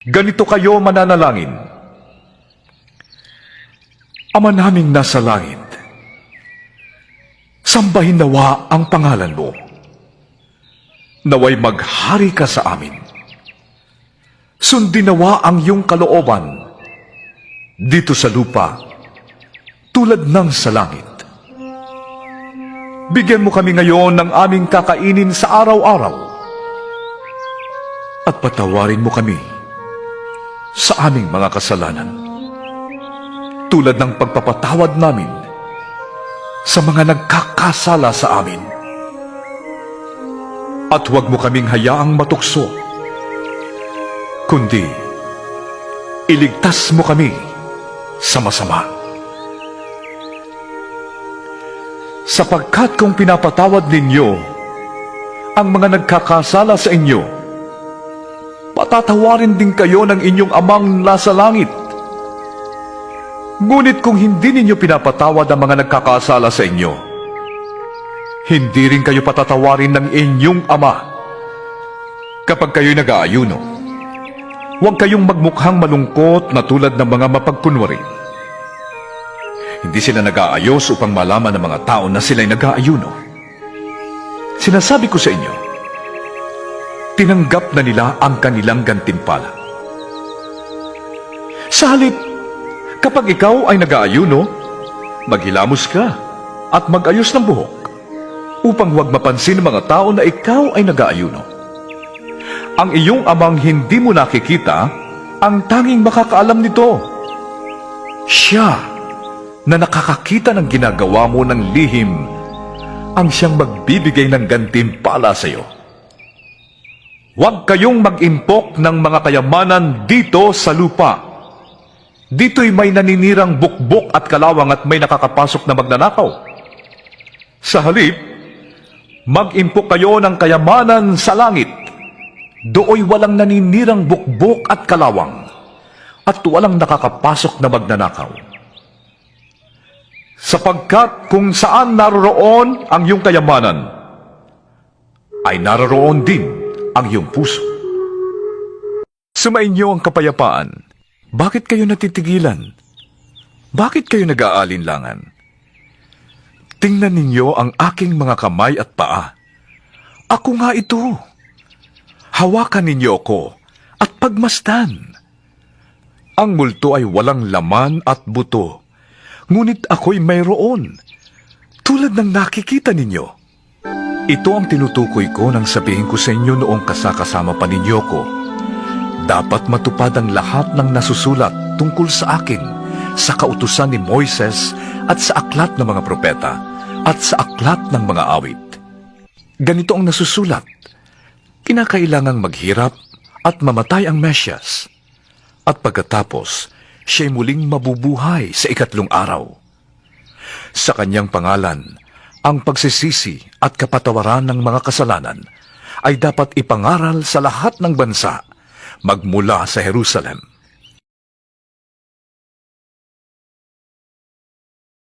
Ganito kayo mananalangin. Ama naming nasa langit, sambahin nawa ang pangalan mo. Naway maghari ka sa amin. Sundin nawa ang iyong kalooban dito sa lupa tulad ng sa langit. Bigyan mo kami ngayon ng aming kakainin sa araw-araw at patawarin mo kami sa aming mga kasalanan tulad ng pagpapatawad namin sa mga nagkakasala sa amin. At huwag mo kaming hayaang matukso, kundi iligtas mo kami sa masama. Sapagkat kung pinapatawad ninyo ang mga nagkakasala sa inyo, patatawarin din kayo ng inyong amang nasa langit. Ngunit kung hindi ninyo pinapatawad ang mga nagkakasala sa inyo, hindi rin kayo patatawarin ng inyong ama. Kapag kayo'y nag-aayuno, huwag kayong magmukhang malungkot na tulad ng mga mapagkunwari. Hindi sila nag-aayos upang malaman ng mga tao na sila'y nag-aayuno. Sinasabi ko sa inyo, tinanggap na nila ang kanilang gantimpala. Sa halip, kapag ikaw ay nag-aayuno, maghilamos ka at mag-ayos ng buhok upang huwag mapansin ng mga tao na ikaw ay nag-aayuno. Ang iyong amang hindi mo nakikita, ang tanging makakaalam nito. Siya na nakakakita ng ginagawa mo ng lihim, ang siyang magbibigay ng gantimpala sa iyo. Huwag kayong mag-impok ng mga kayamanan dito sa lupa. Dito'y may naninirang bukbok at kalawang at may nakakapasok na magnanakaw. Sa halip, mag-impok kayo ng kayamanan sa langit. Dooy walang naninirang bukbok at kalawang at walang nakakapasok na magnanakaw. Sapagkat kung saan naroroon ang iyong kayamanan, ay naroroon din ang iyong puso. Sumainyo ang kapayapaan. Bakit kayo natitigilan? Bakit kayo nag-aalinlangan? Tingnan ninyo ang aking mga kamay at paa. Ako nga ito. Hawakan ninyo ako at pagmasdan. Ang multo ay walang laman at buto, ngunit ako'y mayroon, tulad ng nakikita ninyo. Ito ang tinutukoy ko nang sabihin ko sa inyo noong kasakasama pa ninyo ko. Dapat matupad ang lahat ng nasusulat tungkol sa akin sa kautusan ni Moises at sa aklat ng mga propeta at sa aklat ng mga awit. Ganito ang nasusulat: kinakailangang maghirap at mamatay ang Mesyas, at pagkatapos siya'y muling mabubuhay sa ikatlong araw. Sa kanyang pangalan, ang pagsisisi at kapatawaran ng mga kasalanan ay dapat ipangaral sa lahat ng bansa, magmula sa Jerusalem.